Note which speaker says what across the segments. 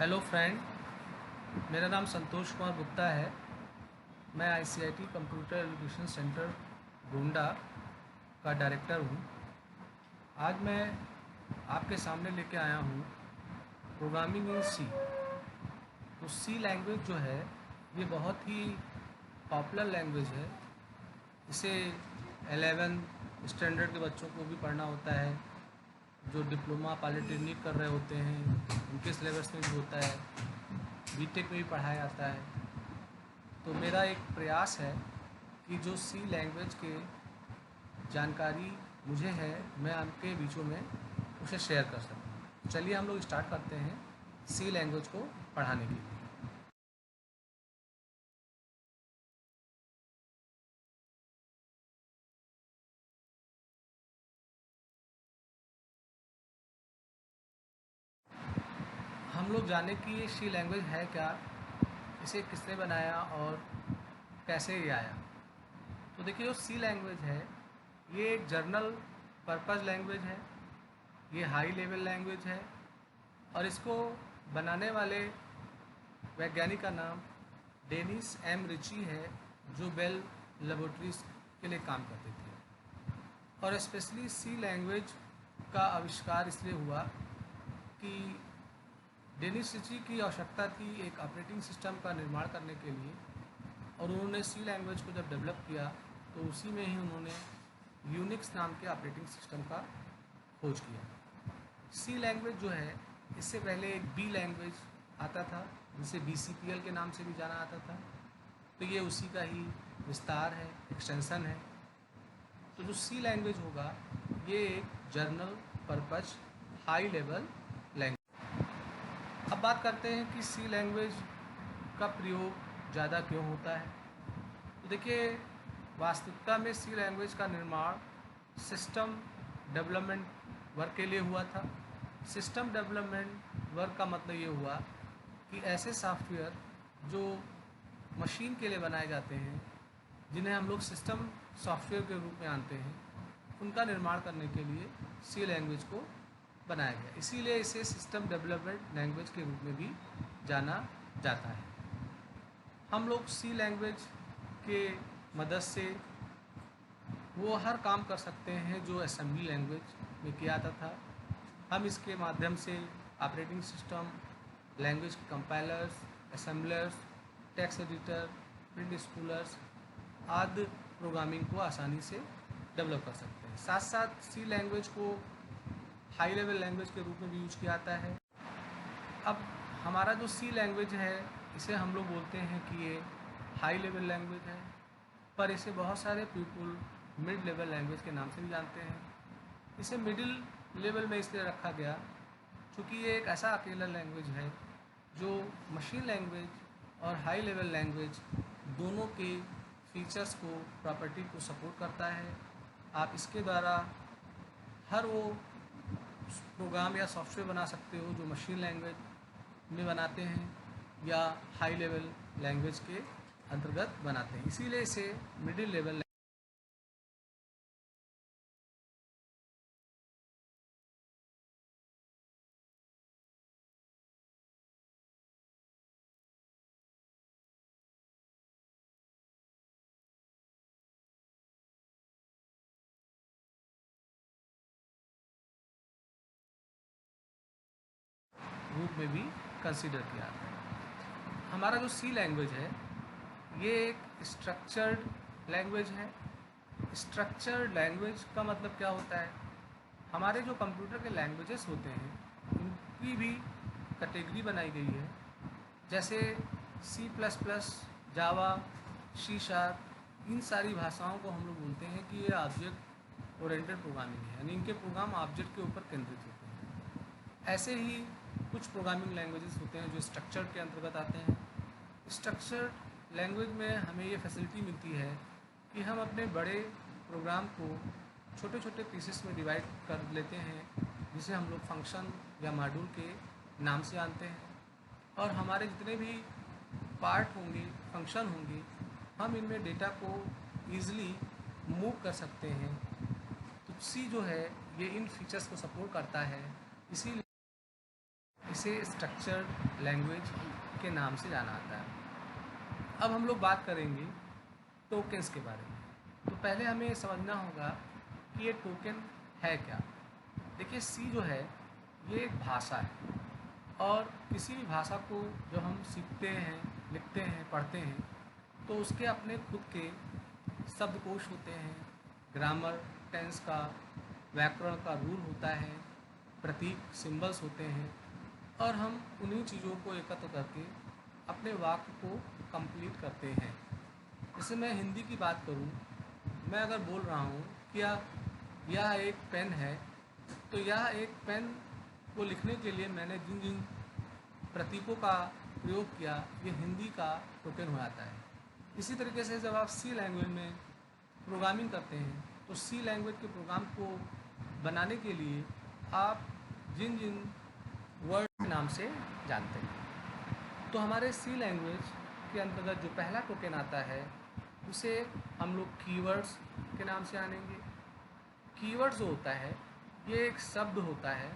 Speaker 1: Hello friend, मेरा नाम संतोष कुमार गुप्ता है। मैं ICIT computer education centre Gonda का डायरेक्टर हूँ। आज मैं आपके सामने लेके आया हूँ प्रोग्रामिंग इन सी। तो सी लैंग्वेज जो है ये बहुत ही पॉपुलर लैंग्वेज है। इसे 11 स्टैंडर्ड के बच्चों को भी पढ़ना होता है, जो डिप्लोमा पॉलिटेक्निक कर रहे होते हैं उनके सिलेबस में भी होता है, बीटेक में भी पढ़ाया जाता है। तो मेरा एक प्रयास है कि जो सी लैंग्वेज के जानकारी मुझे है मैं आपके बीचों में उसे शेयर कर सकूँ। चलिए हम लोग स्टार्ट करते हैं सी लैंग्वेज को पढ़ाने के लिए। हम लोग जाने कि ये सी लैंग्वेज है क्या, इसे किसने बनाया और कैसे ये आया। तो देखिए, जो सी लैंग्वेज है ये एक जर्नल पर्पज़ लैंग्वेज है, ये हाई लेवल लैंग्वेज है और इसको बनाने वाले वैज्ञानिक का नाम डेनिस एम रिची है, जो बेल लेबोरेटरीज के लिए काम करते थे। और स्पेशली सी लैंग्वेज का आविष्कार इसलिए हुआ कि डेनिस रिची की आवश्यकता थी एक ऑपरेटिंग सिस्टम का निर्माण करने के लिए, और उन्होंने सी लैंग्वेज को जब डेवलप किया तो उसी में ही उन्होंने यूनिक्स नाम के ऑपरेटिंग सिस्टम का खोज किया। सी लैंग्वेज जो है, इससे पहले एक बी लैंग्वेज आता था जिसे BCPL के नाम से भी जाना आता था। तो ये उसी का ही विस्तार है, एक्सटेंशन है। तो जो सी लैंग्वेज होगा ये एक journal purpose high level language. अब बात करते हैं कि सी लैंग्वेज का प्रयोग ज़्यादा क्यों होता है। तो देखिए, वास्तविकता में सी लैंग्वेज का निर्माण सिस्टम डेवलपमेंट वर्क के लिए हुआ था। सिस्टम डेवलपमेंट वर्क का मतलब ये हुआ कि ऐसे सॉफ्टवेयर जो मशीन के लिए बनाए जाते हैं, जिन्हें हम लोग सिस्टम सॉफ्टवेयर के रूप में जानते हैं, उनका निर्माण करने के लिए सी लैंग्वेज को बनाया गया। इसीलिए इसे सिस्टम डेवलपमेंट लैंग्वेज के रूप में भी जाना जाता है। हम लोग सी लैंग्वेज के मदद से वो हर काम कर सकते हैं जो असेंबली लैंग्वेज में किया जाता था। हम इसके माध्यम से operating system, language compilers, assemblers, text editor, print spoolers आदि प्रोग्रामिंग को आसानी से डेवलप कर सकते हैं। साथ साथ सी लैंग्वेज को हाई लेवल लैंग्वेज के रूप में भी यूज किया जाता है। अब हमारा जो सी लैंग्वेज है इसे हम लोग बोलते हैं कि ये हाई लेवल लैंग्वेज है, पर इसे बहुत सारे पीपल मिड लेवल लैंग्वेज के नाम से भी जानते हैं। इसे मिडिल लेवल में इसलिए रखा गया क्योंकि ये एक ऐसा अकेला लैंग्वेज है जो मशीन लैंग्वेज और हाई लेवल लैंग्वेज दोनों के फीचर्स को, प्रॉपर्टी को सपोर्ट करता है। आप इसके द्वारा हर वो प्रोग्राम या सॉफ्टवेयर बना सकते हो जो मशीन लैंग्वेज में बनाते हैं या हाई लेवल लैंग्वेज के अंतर्गत बनाते हैं। इसीलिए इसे मिडिल लेवल रूप में भी कंसीडर किया जाता है। हमारा जो सी लैंग्वेज है ये एक स्ट्रक्चर्ड लैंग्वेज है। स्ट्रक्चर्ड लैंग्वेज का मतलब क्या होता है? हमारे जो कंप्यूटर के लैंग्वेजेस होते हैं उनकी भी कैटेगरी बनाई गई है। जैसे C++, जावा, C#, इन सारी भाषाओं को हम लोग बोलते हैं कि ये ऑब्जेक्ट ओरिएंटेड प्रोग्रामिंग है, यानी इनके प्रोग्राम ऑब्जेक्ट के ऊपर केंद्रित होते हैं। ऐसे ही कुछ प्रोग्रामिंग लैंग्वेजेस होते हैं जो स्ट्रक्चर के अंतर्गत आते हैं। स्ट्रक्चर्ड लैंग्वेज में हमें ये फैसिलिटी मिलती है कि हम अपने बड़े प्रोग्राम को छोटे छोटे पीसेस में डिवाइड कर लेते हैं, जिसे हम लोग फंक्शन या मॉड्यूल के नाम से जानते हैं। और हमारे जितने भी पार्ट होंगे, फंक्शन होंगे, हम इनमें डेटा को ईज़िली मूव कर सकते हैं। तो सी जो है ये इन फीचर्स को सपोर्ट करता है। इसीलिए इसे स्ट्रक्चर्ड लैंग्वेज के नाम से जाना आता है। अब हम लोग बात करेंगे टोकन्स के बारे में। तो पहले हमें समझना होगा कि ये टोकन है क्या। देखिए, सी जो है ये एक भाषा है, और किसी भी भाषा को जो हम सीखते हैं, लिखते हैं, पढ़ते हैं, तो उसके अपने खुद के शब्दकोश होते हैं, ग्रामर, टेंस का, व्याकरण का रूल होता है, प्रतीक, सिंबल्स होते हैं, और हम उन्हीं चीज़ों को एकत्र करके अपने वाक्य को कंप्लीट करते हैं। जैसे मैं हिंदी की बात करूं, मैं अगर बोल रहा हूं कि यह एक पेन है, तो यह एक पेन को लिखने के लिए मैंने जिन जिन प्रतीकों का प्रयोग किया, ये हिंदी का टोकन हो जाता है। इसी तरीके से जब आप सी लैंग्वेज में प्रोग्रामिंग करते हैं, तो सी लैंग्वेज के प्रोग्राम को बनाने के लिए आप जिन जिन वर्ड के नाम से जानते हैं, तो हमारे सी लैंग्वेज के अंतर्गत जो पहला टोकन आता है उसे हम लोग कीवर्ड्स के नाम से जानेंगे। कीवर्ड्स जो होता है ये एक शब्द होता है,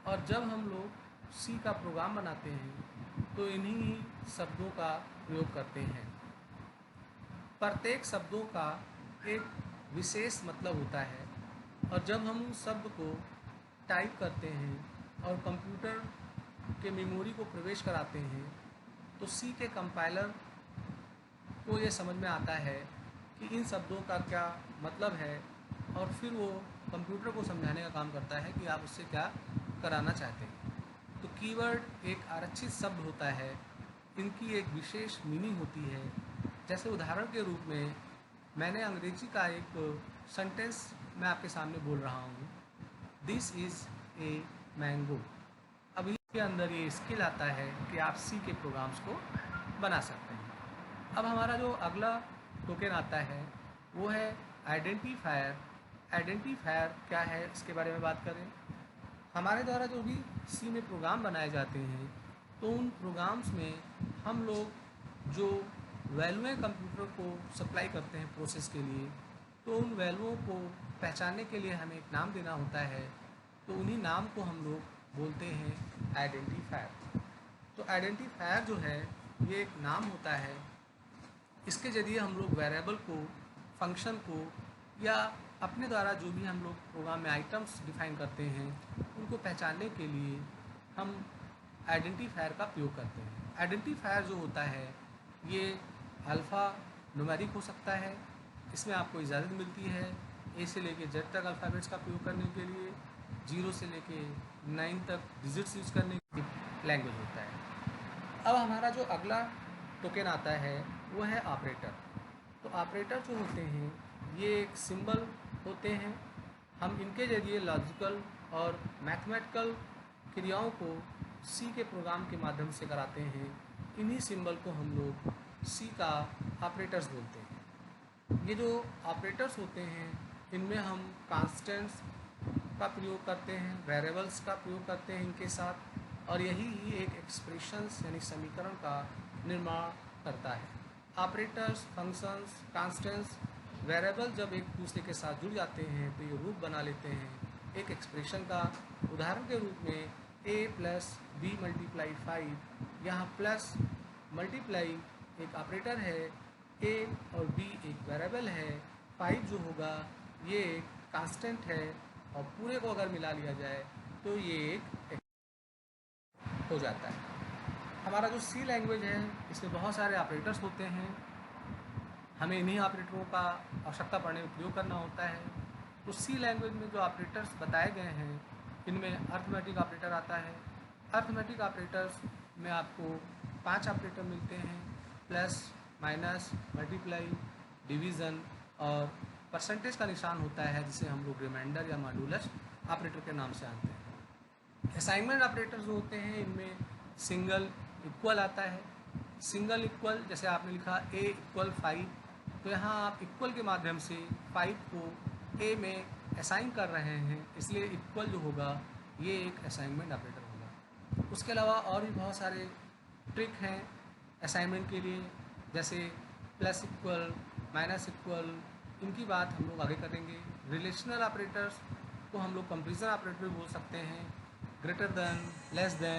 Speaker 1: और जब हम लोग सी का प्रोग्राम बनाते हैं तो इन्हीं ही शब्दों का प्रयोग करते हैं। प्रत्येक शब्दों का एक विशेष मतलब होता है, और जब हम उस शब्द को टाइप करते हैं और कंप्यूटर के मेमोरी को प्रवेश कराते हैं, तो सी के कंपाइलर को ये समझ में आता है कि इन शब्दों का क्या मतलब है, और फिर वो कंप्यूटर को समझाने का काम करता है कि आप उससे क्या कराना चाहते हैं। तो कीवर्ड एक आरक्षित शब्द होता है, इनकी एक विशेष मीनिंग होती है। जैसे उदाहरण के रूप में मैंने अंग्रेजी का एक सेंटेंस मैं आपके सामने बोल रहा हूँ, दिस इज़ ए मैंगो। अब इसके अंदर ये स्किल आता है कि आप सी के प्रोग्राम्स को बना सकते हैं। अब हमारा जो अगला टोकन आता है वो है आइडेंटिफायर। आइडेंटिफायर क्या है, इसके बारे में बात करें। हमारे द्वारा जो भी सी में प्रोग्राम बनाए जाते हैं, तो उन प्रोग्राम्स में हम लोग जो वैल्यूएँ कंप्यूटर को सप्लाई करते हैं प्रोसेस के लिए, तो उन वैल्यूओं को पहचानने के लिए हमें एक नाम देना होता है, तो उन्हीं नाम को हम लोग बोलते हैं आइडेंटिफायर। तो आइडेंटिफायर जो है ये एक नाम होता है, इसके ज़रिए हम लोग वेरिएबल को, फंक्शन को, या अपने द्वारा जो भी हम लोग प्रोग्राम में आइटम्स डिफाइन करते हैं उनको पहचानने के लिए हम आइडेंटिफायर का प्रयोग करते हैं। आइडेंटिफायर जो होता है ये अल्फ़ा न्यूमेरिक हो सकता है, इसमें आपको इजाज़त मिलती है ए से लेके जेड तक अल्फ़ाबेट्स का प्रयोग करने के लिए, 0 से लेके 9 तक डिजिट्स यूज़ करने की लैंग्वेज होता है। अब हमारा जो अगला टोकन आता है वो है ऑपरेटर। तो ऑपरेटर जो होते हैं ये एक सिंबल होते हैं, हम इनके ज़रिए लॉजिकल और मैथमेटिकल क्रियाओं को सी के प्रोग्राम के माध्यम से कराते हैं। इन्हीं सिंबल को हम लोग सी का ऑपरेटर्स बोलते हैं। ये जो ऑपरेटर्स होते हैं इनमें हम कांस्टेंट्स का प्रयोग करते हैं, वेरिएबल्स का प्रयोग करते हैं इनके साथ, और यही ही एक एक्सप्रेशंस यानी समीकरण का निर्माण करता है। ऑपरेटर्स, फंक्शंस, कांस्टेंट्स, वेरिएबल जब एक दूसरे के साथ जुड़ जाते हैं तो ये रूप बना लेते हैं एक एक्सप्रेशन का। उदाहरण के रूप में a + b × 5, यहाँ प्लस मल्टीप्लाई एक ऑपरेटर है, a और b एक वेरिएबल है, 5 जो होगा ये एक कांस्टेंट है, और पूरे को अगर मिला लिया जाए तो ये एक हो जाता है। हमारा जो सी लैंग्वेज है इसमें बहुत सारे ऑपरेटर्स होते हैं, हमें इन्हीं ऑपरेटरों का आवश्यकता पड़ने में प्रयोग करना होता है। तो सी लैंग्वेज में जो ऑपरेटर्स बताए गए हैं इनमें अर्थमेटिक ऑपरेटर आता है। अर्थमेटिक ऑपरेटर्स में आपको 5 ऑपरेटर मिलते हैं, प्लस, माइनस, मल्टीप्लाई, डिवीज़न और परसेंटेज का निशान होता है, जिसे हम लोग रिमाइंडर या मॉड्यूलस ऑपरेटर के नाम से जानते हैं। असाइनमेंट ऑपरेटर जो होते हैं इनमें सिंगल, इक्वल आता है। सिंगल इक्वल, जैसे आपने लिखा a = 5, तो यहाँ आप इक्वल के माध्यम से 5 को a में असाइन कर रहे हैं, इसलिए इक्वल जो होगा ये एक असाइनमेंट ऑपरेटर होगा। उसके अलावा और भी बहुत सारे ट्रिक हैं असाइनमेंट के लिए, जैसे प्लस इक्वल, माइनस इक्वल, इनकी बात हम लोग आगे करेंगे। रिलेशनल ऑपरेटर्स को हम लोग कंपैरिजन ऑपरेटर भी बोल सकते हैं, ग्रेटर देन, लेस देन,